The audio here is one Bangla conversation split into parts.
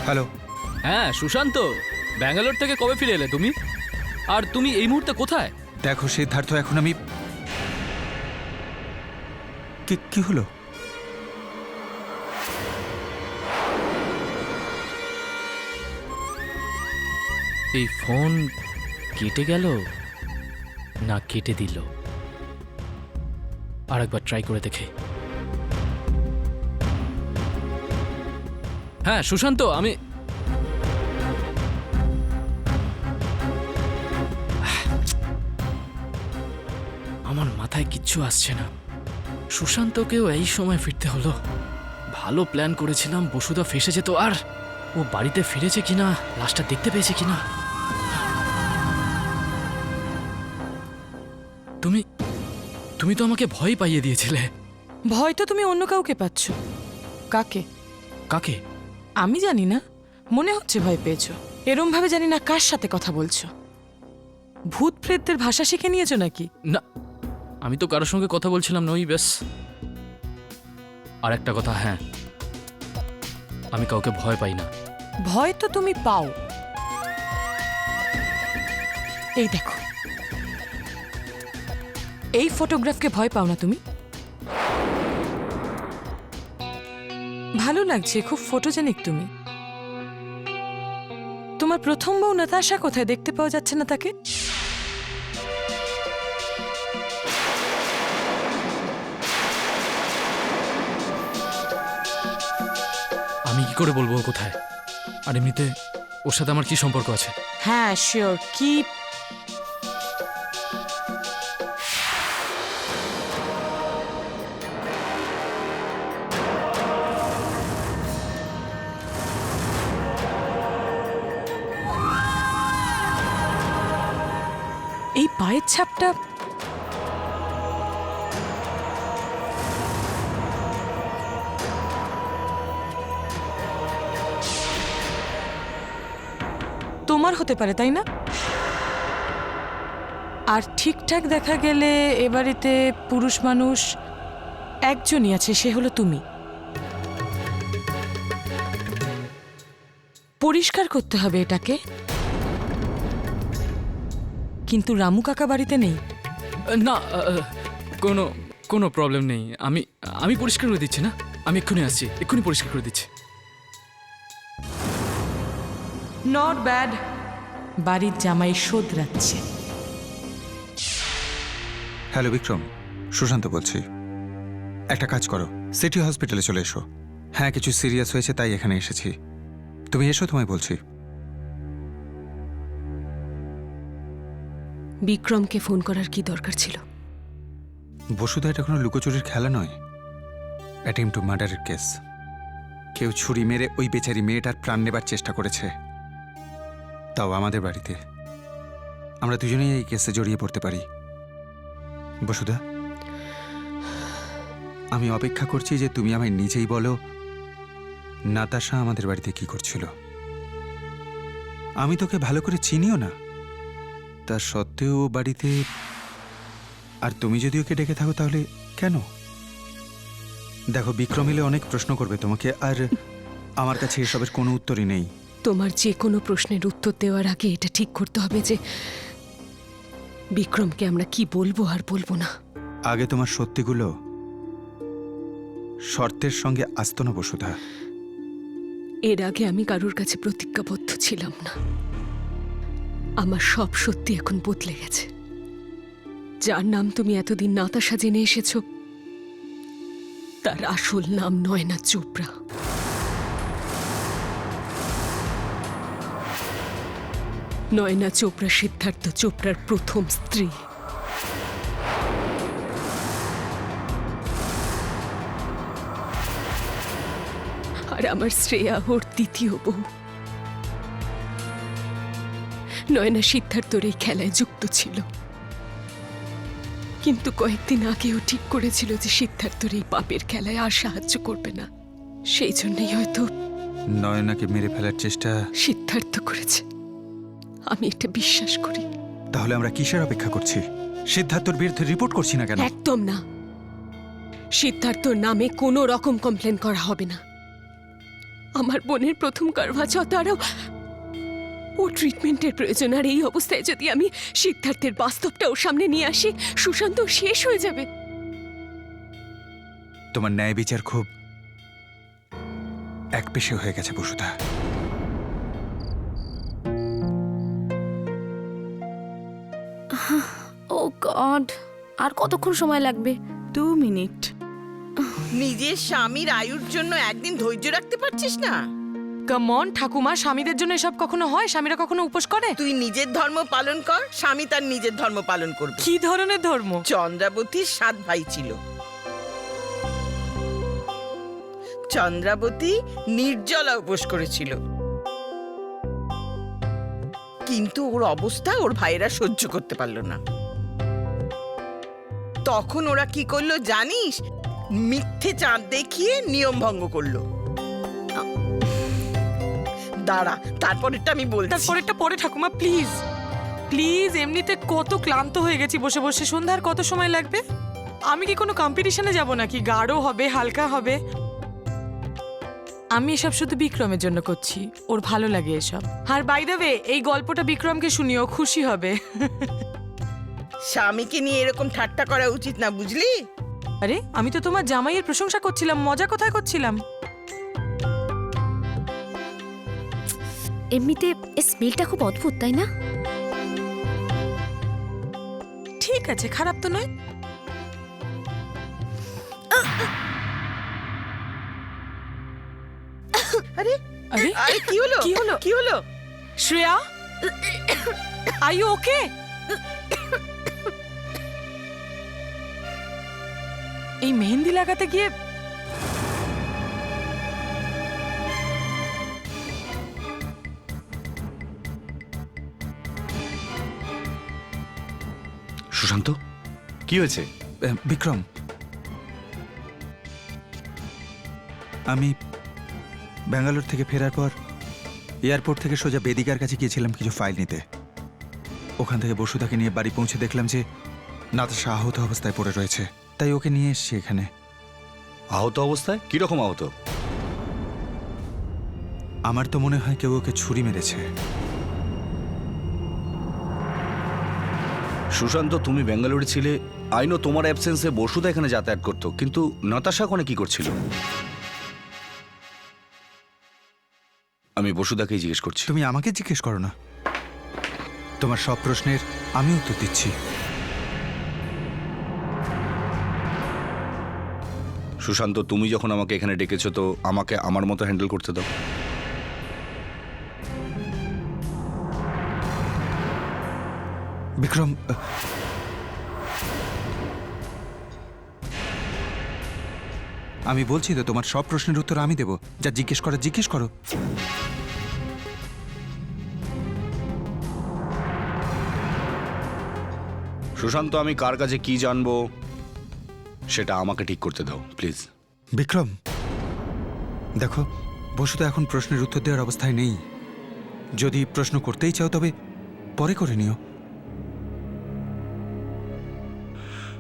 হ্যালো। হ্যাঁ সুশান্ত, ব্যাঙ্গালোর থেকে কবে ফিরে এলে তুমি? আর তুমি এই মুহূর্তে কোথায়? দেখো সিদ্ধার্থ, এখন আমি কি হলো? এই ফোন কেটে গেল না কেটে দিল? আরেকবার ট্রাই করে দেখে। হ্যাঁ সুশান্ত, আমি আমার মাথায় কিচ্ছু আসছে না। সুশান্তকেও এই সময় ফিরতে হলো। ভালো প্ল্যান করেছিলাম, বসুদা ফেসে যেত। আর ও বাড়িতে ফিরেছে কিনা, লাশটা দেখতে পেয়েছে কিনা। তুমি তুমি তো আমাকে ভয় পাইয়ে দিয়েছিলে। ভয় তো তুমি অন্য কাউকে পাচ্ছ। কাকে? কাকে? আমি জানি না, মনে হচ্ছে ভয় পেয়েছো। এরম ভাবে জানি না কার সাথে কথা বলছো। ভূত প্রেতদের ভাষা শিখে নিয়েছো নাকি? না, আমি তো কারোর সঙ্গে কথা বলছিলাম না, ওই ব্যাস। আর একটা কথা, হ্যাঁ, আমি কাউকে ভয় পাই না। ভয় তো তুমি পাও। এই দেখো, এই ফটোগ্রাফকে ভয় পাও না তুমি? ভালো লাগছে, খুব ফটোজেনিক তুমি। তোমার প্রথম বউ নাতাশা কোথায়? দেখতে পাওয়া যাচ্ছে না তাকে। আমি কি করে বলবো ও কোথায়? আর এমনিতে ওর সাথে আমার কি সম্পর্ক আছে? হ্যাঁ শিওর। কি এই পায়ের ছাপটা তোমার হতে পারে, তাই না? আর ঠিকঠাক দেখা গেলে এ বাড়িতে পুরুষ মানুষ একজনই আছে, সে হলো তুমি। পরিষ্কার করতে হবে এটাকে। কিন্তু রামু কাকা বাড়িতে নেই। না, কোনো কোনো প্রবলেম নেই। আমি পরিষ্কার করে দিচ্ছি না। আমি এক্ষুনি আসছি, এক্ষুনি পরিষ্কার করে দিচ্ছি। Not bad. বাড়ির জামাই শোধরাচ্ছে। হ্যালো বিক্রম, সুশান্ত বলছি। একটা কাজ করো, সিটি হসপিটালে চলে এসো। হ্যাঁ, কিছু সিরিয়াস হয়েছে তাই এখানে এসেছি। তুমি এসো, তোমায় বলছি। বিক্রমকে ফোন করার কি দরকার ছিল? বসুদা, এটা কোনো লুকোচুরির খেলা নয়। অ্যাটেম্প টু মার্ডারের কেস। কেউ ছুরি মেরে ওই বেচারি মেয়েটার প্রাণ নেবার চেষ্টা করেছে, তাও আমাদের বাড়িতে। আমরা দুজনেই এই কেসে জড়িয়ে পড়তে পারি। বসুদা, আমি অপেক্ষা করছি যে তুমি আমায় নিজেই বলো নাতাশা আমাদের বাড়িতে কি করছিল। আমি তোকে ভালো করে চিনিও না, তা সত্ত্বেও ও বাড়িতে। আর তুমি যদি ওকে ডেকে থাকো তাহলে কেন? দেখো, বিক্রম এলে অনেক প্রশ্ন করবে তোমাকে, আর আমার কাছে এসবের কোনো উত্তরই নেই। তোমার যে কোনো প্রশ্নের উত্তর দেওয়ার আগে এটা ঠিক করতে হবে যে বিক্রমকে আমরা কি বলবো আর বলবো না। আগে তোমার সত্যিগুলো শর্তের সঙ্গে আসতো না বসুধা। এর আগে আমি কারোর কাছে প্রতিজ্ঞাবদ্ধ ছিলাম না। আমার সব সত্যি এখন বদলে গেছে। যার নাম তুমি এতদিন নাতাশা জেনে এসেছো, তার আসল নাম নয়না চোপড়া। নয়না চোপড়া সিদ্ধার্থ চোপড়ার প্রথম স্ত্রী। আর আমার শ্রেয়া ওর দ্বিতীয় বউ। নয়না সিদ্ধার্থর এই খেলায় যুক্ত ছিল, কিন্তু কয়েকদিন আগেও ঠিক করেছিল যে সিদ্ধার্থর এই পাপের খেলায় আর সাহায্য করবে না। সেই জন্যই হয়তো নয়নাকে মেরে ফেলার চেষ্টা সিদ্ধার্থ করেছে। আমি এটা বিশ্বাস করি। তাহলে আমরা কিসের অপেক্ষা করছি? সিদ্ধার্থর বিরুদ্ধে রিপোর্ট করছি না কেন? একদম না। সিদ্ধার্থর নামে কোনো রকম কমপ্লেন করা হবে না। আমার বোনের প্রথম কারভা চৌথারও ও ট্রিটমেন্টের প্রয়োজন। আর এই অবস্থায় যদি আমি সিদ্ধার্থের বাস্তবটা ওর সামনে নিয়ে আসি, সুশান্ত শেষ হয়ে যাবে। তোমার ন্যায় বিচার খুব একপেশে হয়ে গেছে বসুধা। ও গড, আর কতক্ষণ সময় লাগবে? 2 মিনিট। নিজের স্বামীর আয়ুর জন্য একদিন ধৈর্য রাখতে পারছিস না? কামন ঠাকুমা, স্বামীদের জন্য এসব কখনো হয়? স্বামীরা কখনো উপোস করে? তুই নিজের ধর্ম পালন কর, স্বামী তার নিজের ধর্ম পালন করবে। কি ধরনের ধর্ম? চন্দ্রাবতীর 7 ভাই ছিল। চন্দ্রাবতী নির্জলা উপোস করেছিল, কিন্তু ওর অবস্থা ওর ভাইয়েরা সহ্য করতে পারলো না। তখন ওরা কি করলো জানিস? মিথ্যে চাঁদ দেখিয়ে নিয়ম ভঙ্গ করলো। দাঁড়া, তারপরেরটা আমি বলছি। তারপরেরটা পরে ঠাকুমা, প্লিজ প্লিজ। এমনিতে কত ক্লান্ত হয়ে গেছি বসে বসে। সন্ধ্যার কত সময় লাগবে? আমি কি কোনো কম্পিটিশনে যাব নাকি? গাঢ় হবে, হালকা হবে? আমি এসব শুধু বিক্রমের জন্য করছি, ওর ভালো লাগে এসব। আর বাই দ্য ওয়ে, এই গল্পটা বিক্রমকে শুনিও, খুশি হবে। স্বামীকে নিয়ে এরকম ঠাট্টা করা উচিত না, বুঝলি? আরে আমি তো তোমার জামাইয়ের প্রশংসা করছিলাম, মজা কোথায় করছিলাম? এমনিতে এই স্মেলটা খুব অদ্ভুত, তাই না? ঠিক আছে, খারাপ তো নয়। আরে আরে আরে কি হলো? কি হলো? কি হলো? Shreya, are you okay? এই মেহেন্দি লাগাতে গিয়ে সুশান্ত, কি হয়েছে? বিক্রম, আমি ব্যাঙ্গালোর থেকে ফেরার পর এয়ারপোর্ট থেকে সোজা বেদিকার কাছে গিয়েছিলাম কিছু ফাইল নিতে। ওখান থেকে বসুধাকে নিয়ে বাড়ি পৌঁছে দেখলাম যে নাতাশা আহত অবস্থায় পড়ে রয়েছে, তাই ওকে নিয়ে এসেছি এখানে। আহত অবস্থায়? কিরকম আহত? আমার তো মনে হয় কেউ ওকে ছুরি মেরেছে। সুশান্ত, তুমি ব্যাঙ্গালোরে ছিলে, আইনো তোমার অ্যাবসেন্সে বসুধা এখানে যাতায়াত করতো, কিন্তু নাতাশা ওখানে কি করছিল? আমি বসুধাকেই জিজ্ঞেস করছি। তুমি আমাকে জিজ্ঞেস করো না, তোমার সব প্রশ্নের আমি উত্তর দিচ্ছি। সুশান্ত, তুমি যখন আমাকে এখানে ডেকেছো তো আমাকে আমার মতো হ্যান্ডেল করতে দাও। বিক্রম, আমি বলছি তো তোমার সব প্রশ্নের উত্তর আমি দেব। যা জিজ্ঞেস করার জিজ্ঞেস করো। সুশান্ত, আমি কার কাছে কি জানবো সেটা আমাকে ঠিক করতে দাও প্লিজ। বিক্রম, দেখো, বসুধা এখন প্রশ্নের উত্তর দেওয়ার অবস্থায় নেই। যদি প্রশ্ন করতেই চাও তবে পরে করে নিও।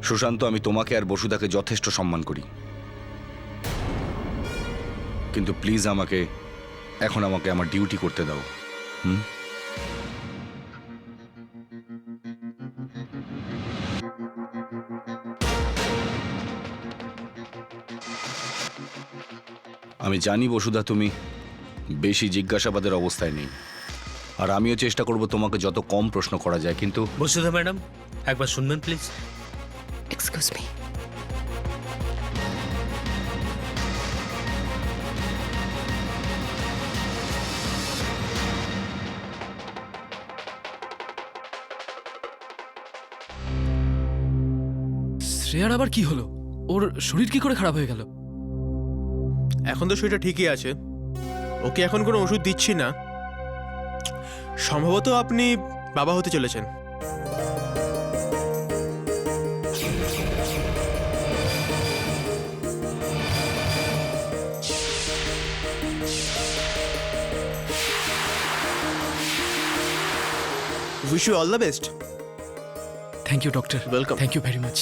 সুশান্ত, আমি তোমাকে আর বসুধাকে যথেষ্ট সম্মান করি, কিন্তু প্লিজ আমাকে আমার ডিউটি করতে দাও। আমি জানি বসুধা তুমি বেশি জিজ্ঞাসাবাদের অবস্থায় নেই, আর আমিও চেষ্টা করব তোমাকে যত কম প্রশ্ন করা যায়, কিন্তু বসুধা ম্যাডাম, একবার শুনবেন প্লিজ। Excuse me. শ্রেয়ার আবার কি হলো? ওর শরীর কি করে খারাপ হয়ে গেল? এখন তো শরীরটা ঠিকই আছে, ওকে এখন কোনো ওষুধ দিচ্ছি না। সম্ভবত আপনি বাবা হতে চলেছেন। Wish you all the best. Thank you doctor. Welcome. Thank you very much.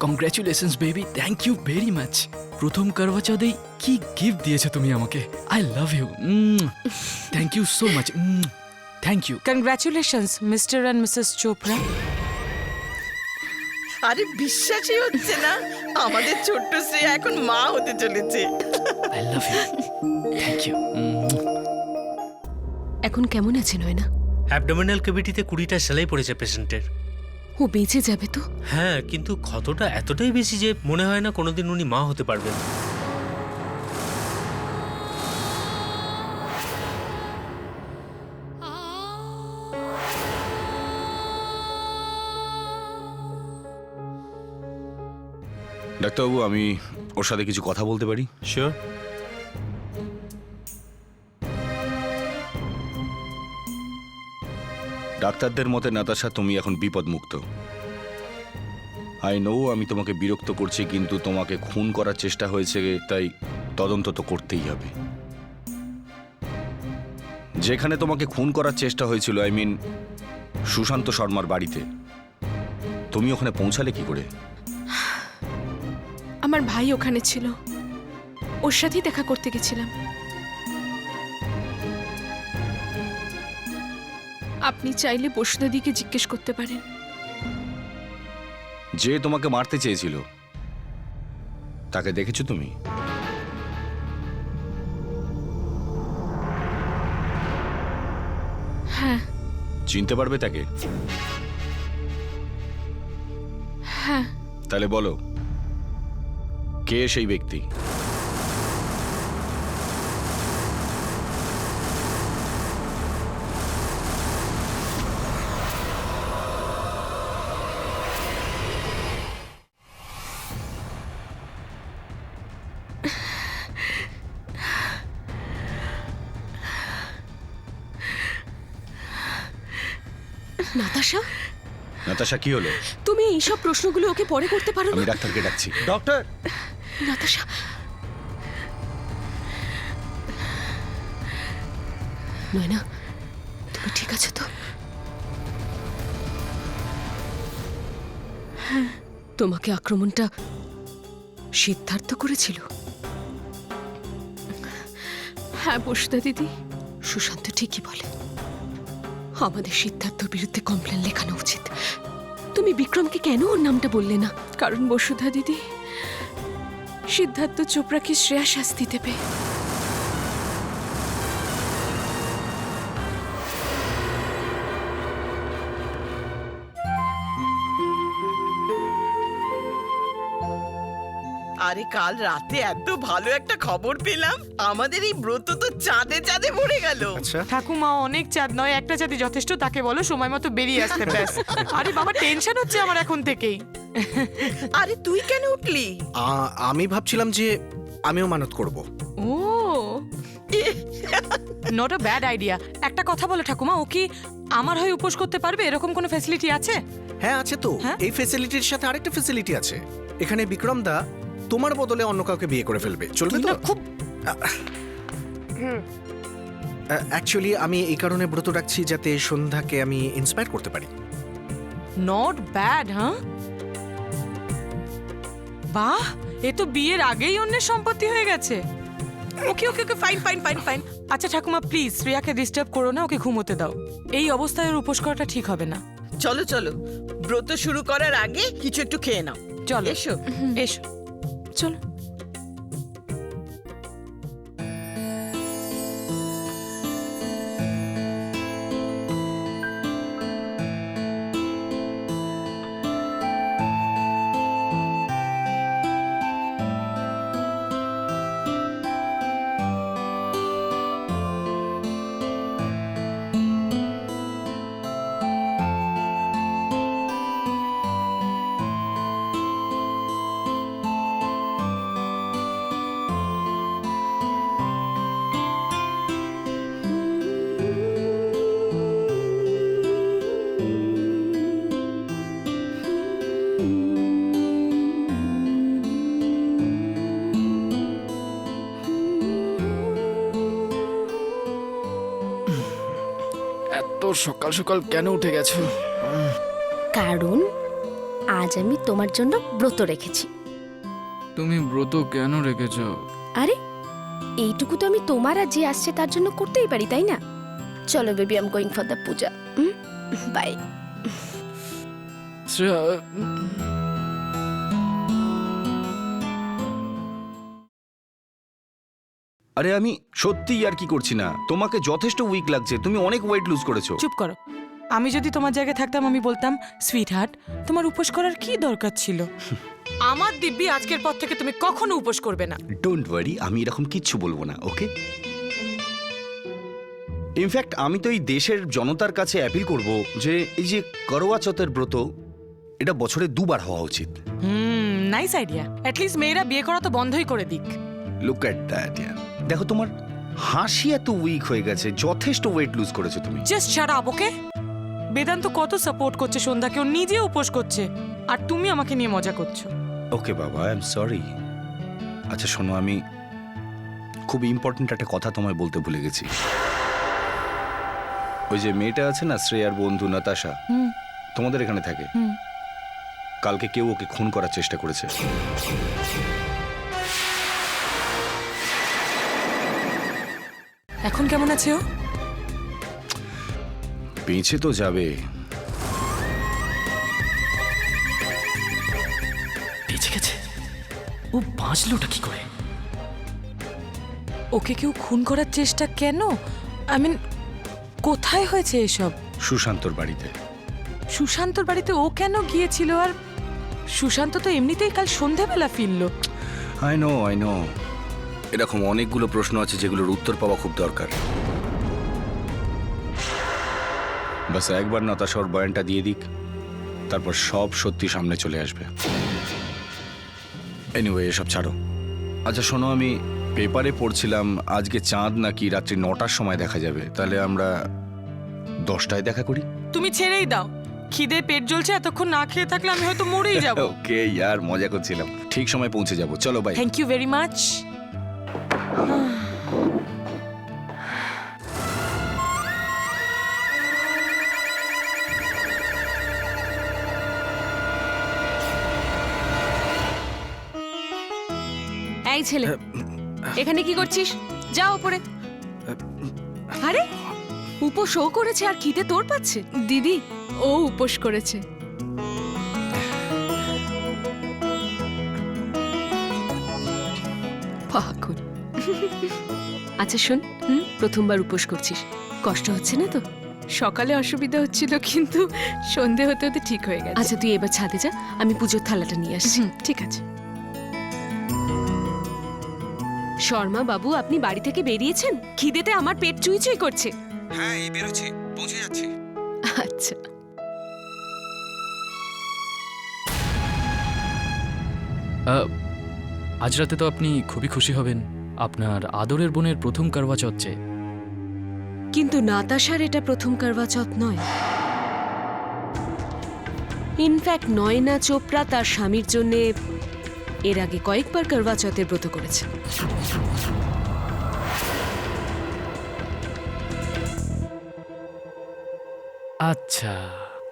Congratulations baby, thank you very much. প্রথম করবা চৌথেই কি গিফট দিয়েছো তুমি আমাকে। I love you. Thank you so much. Thank you. Congratulations mister and Mrs Chopra. আরে বিশ্বাসই হচ্ছে না আমাদের ছোট্ট শ্রেয়া এখন মা হতে চলেছে। I love you. Thank you. এখন কেমন আছে নয়না? অ্যাবডোমিনাল ক্যাভিটিতে 20টা সেলাই পড়েছে পেশেন্টের। ও বেঁচে যাবে তো? হ্যাঁ, কিন্তু ক্ষতটা এতটাই বেশি যে মনে হয় না কোনোদিন উনি মা হতে পারবেন। ডাক্তারবাবু, আমি ওর সাথে কিছু কথা বলতে পারি? শিওর। ডাক্তারদের মতে নাতাশা, তুমি এখন বিপদমুক্ত। আই নো আমি তোমাকে বিরক্ত করছি, কিন্তু তোমাকে খুন করার চেষ্টা হয়েছে, তাই তদন্ত তো করতেই হবে। যেখানে তোমাকে খুন করার চেষ্টা হয়েছিল, আই মিন সুশান্ত শর্মার বাড়িতে, তুমি ওখানে পৌঁছালে কি করে? আমার ভাই ওখানে ছিল, ওর সাথেই দেখা করতে গেছিলাম। আপনি চাইলে বসুদাদিকে জিজ্ঞেস করতে পারেন। যে তোমাকে মারতে চেয়েছিল তাকে দেখেছো তুমি? হ্যাঁ। চিনতে পারবে তাকে? হ্যাঁ। তাহলে বলো, কে সেই ব্যক্তি? নাতাশা, নাতাশা, কি হলো? তুমি এইসব প্রশ্নগুলো ওকে পরে করতে পারো আমি না? ডাক্তারকে ডাকছি। ডক্টর, নাতাশা, নয়না, তুমি ঠিক আছো তো? তোমাকে আক্রমণটা সিদ্ধার্থ করেছিল? হ্যাঁ বসুদা দিদি। সুশান্ত ঠিকই বলে, আমাদের সিদ্ধার্থর বিরুদ্ধে কমপ্লেন লেখানো উচিত। তুমি বিক্রমকে কেন ওর নামটা বললে না? কারণ বসুধা দিদি, সিদ্ধার্থ চোপড়াকে শ্রেয়া শাস্তি দেবে। আরে কাল রাতে এত ভালো একটা খবর পেলাম, আমাদের এই ব্রত তো চাঁদে চাঁদে ভরে গেল। আচ্ছা, ঠাকুমা অনেক চাঁদ নয়, একটা চাঁদই যথেষ্ট, তাকে বলো সময় মতো বেরিয়ে আসতে ব্যাস। আরে বাবা, টেনশন হচ্ছে আমার এখন থেকেই। আরে তুই কেন উঠলি? আমি ভাবছিলাম যে আমিও মানত করব। ও, নট আ ব্যাড আইডিয়া। একটা কথা বলো ঠাকুমা, ও কি আমার হয়ে উপোস করতে পারবে? এরকম কোনো ফ্যাসিলিটি আছে? হ্যাঁ আছে তো। হ্যাঁ? এই ফ্যাসিলিটির সাথে আরেকটা ফ্যাসিলিটি আছে। এখানে বিক্রম দা তোমার বদলে অন্য কাউকে বিয়ে করে ফেলবে, চলবে তুই তো? না খুব অ্যাকচুয়ালি আমি এই কারণে ব্রত রাখছি যাতে সন্ধ্যাকে আমি ইন্সপায়ার করতে পারি। Not bad. হ্যাঁ, বাহ, এ তো বিয়ের আগেই অন্যের সম্পত্তি হয়ে গেছে। ওকে ওকে ওকে, ফাইন ফাইন ফাইন ফাইন। আচ্ছা ঠাকুমা, প্লিজ শ্রেয়াকে ডিস্টার্ব করো না, ওকে ঘুমোতে দাও। এই অবস্থায় ওর উপোস করাটা ঠিক হবে না। চলো চলো, ব্রত শুরু করার আগে কিছু একটু খেয়ে নাও। চলো এসো। এসো। চলো। এত সকাল সকাল কেন উঠে গেছো? কারণ আজ আমি তোমার জন্য ব্রত রেখেছি। তুমি ব্রত কেন রেখেছ? আরে এইটুকু তো আমি তোমার আর যে আসছে তার জন্য করতেই পারি, তাই না? চলো baby, I am going for the puja. Bye. Shreya, আরে আমি সত্যিই আর কি করছি না, তোমাকে যথেষ্ট উইক লাগছে, তুমি অনেক ওয়েট লুজ করেছো। চুপ করো। আমি যদি তোমার জায়গায় থাকতাম আমি বলতাম, সুইট হার্ট, তোমার উপোস করার কি দরকার ছিল? আমার দিব্যি আজকের পর থেকে তুমি কখনো উপোস করবে না। ডোন্ট ওয়ারি, আমি এরকম কিচ্ছু বলবো না, ওকে? ইনফ্যাক্ট আমি তো এই দেশের জনতার কাছে অ্যাপিল করব যে এই যে করোয়া চৌথের ব্রত, এটা বছরে 2 বার হওয়া উচিত। Nice idea. অ্যাটলিস্ট মেয়েরা বিয়ে করা তো বন্ধই করে দিক। Look at that year. দেখো তোমার হাসি এত উইক হয়ে গেছে, যথেষ্ট ওয়েট লুজ করেছো তুমি। জাস্ট শাট আপ, ওকে? বেদান্ত কত সাপোর্ট করছে সন্ধ্যাকে, ও নিজে উপোস করছে, আর তুমি আমাকে নিয়ে মজা করছো। ওকে বাবা, আই এম সরি। আচ্ছা শোনো, আমি খুব ইম্পর্ট্যান্ট একটা কথা তোমায় বলতে ভুলে গেছি। ওই যে মেয়েটা আছে না, শ্রেয়ার বন্ধু নাতাশা, তোমাদের এখানে থাকে, কালকে কেউ ওকে খুন করার চেষ্টা করেছে। এখন কেমন আছে ও? বেঁচে তো যাবে। বেঁচে গেছে? ও বাঁচলোটা কি করে? ওকে কেউ খুন করার চেষ্টা কেন? আই মিন, কোথায় হয়েছে এসব? সুশান্তর বাড়িতে। সুশান্তর বাড়িতে ও কেন গিয়েছিল? আর সুশান্ত তো এমনিতেই কাল সন্ধেবেলা ফিরল। আই নো এরকম অনেকগুলো প্রশ্ন আছে যেগুলোর উত্তর পাওয়া খুব দরকার। বাস একবার নাতাশার বয়ানটা দিয়ে দিক, তারপর সব সত্যি সামনে চলে আসবে। এনিওয়ে, এসব ছাড়ো। আচ্ছা শোনো, আমি পেপারে পড়ছিলাম আজকে চাঁদ নাকি রাত্রি 9টার সময় দেখা যাবে, তাহলে আমরা 10টায় দেখা করি। তুমি ছেড়েই দাও, খিদে পেট জ্বলছে, এতক্ষণ না খেয়ে থাকলে আমি হয়তো মরেই যাব। ওকে ইয়ার, মজা করছিলাম। ঠিক সময় পৌঁছে যাব, চলো bye. Thank you very much. এই ছেলে, এখানে কি করছিস? যাও ওপরে। আরে উপোস ও করেছে আর খিদে তোর পাচ্ছে? দিদি, ও উপোস করেছে। পাগল। আচ্ছা শোন, প্রথমবার উপোস করছিস, কষ্ট হচ্ছে না তো? সকালে অসুবিধা হচ্ছিল, কিন্তু সন্ধে হতে হতে ঠিক হয়ে গেছে। আচ্ছা তুই এবার ছাদে যা, আমি পুজোর থালাটা নিয়ে আসছি। ঠিক আছে। শর্মা বাবু, আপনি বাড়ি থেকে বেরিয়েছেন? খিদেতে আমার পেট চুই চুই করছে। হ্যাঁ, এই বেরোচ্ছি, পৌঁছে যাচ্ছি। আচ্ছা। আজ রাতে তো আপনি খুবই খুশি হবেন, আপনার আদরের বোনের প্রথম করওয়া চৌথ। কিন্তু নাতাশার এটা প্রথম করওয়া চৌথ নয়। ইনফ্যাক্ট নয়না চোপড়া তার স্বামীর জন্য এর আগে কয়েকবার করওয়া চৌথের ব্রত করেছে। আচ্ছা,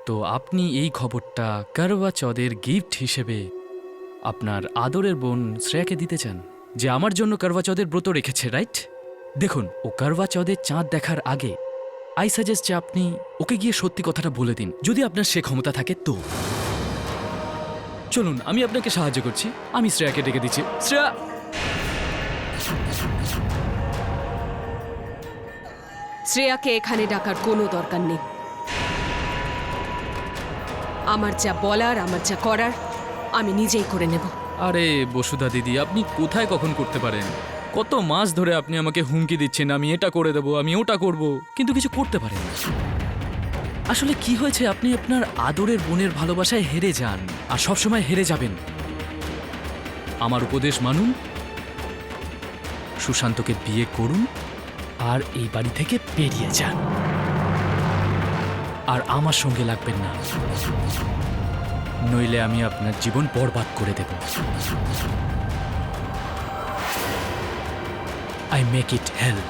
তো আপনি এই খবরটা করওয়া চৌথের গিফট হিসেবে আপনার আদরের বোন শ্রেয়াকে দিতে চান, যে আমার জন্য করওয়া চৌথের ব্রত রেখেছে, রাইট? দেখুন, ও করওয়া চৌথের চাঁদ দেখার আগে আই সাজেস্ট যে আপনি ওকে গিয়ে সত্যি কথাটা বলে দিন, যদি আপনার সে ক্ষমতা থাকে তো। চলুন, আমি আপনাকে সাহায্য করছি, আমি শ্রেয়াকে ডেকে দিচ্ছি। শ্রেয়া! শ্রেয়াকে এখানে ডাকার কোনো দরকার নেই। আমার যা বলার, আমার যা করার, আমি নিজেই করে নেব। আরে বসুধা দিদি, আপনি কোথায় কখন করতে পারেন? কত মাস ধরে আপনি আমাকে হুমকি দিচ্ছেন, আমি এটা করে দেবো, আমি ওটা করব, কিন্তু কিছু করতে পারেন না। আসলে কি হয়েছে, আপনি আপনার আদরের বোনের ভালোবাসায় হেরে যান, আর সবসময় হেরে যাবেন। আমার উপদেশ মানুন, সুশান্তকে বিয়ে করুন, আর এই বাড়ি থেকে বেরিয়ে যান, আর আমার সঙ্গে লাগবেন না, নইলে আমি আপনার জীবন বরবাদ করে দেব। I make it hell.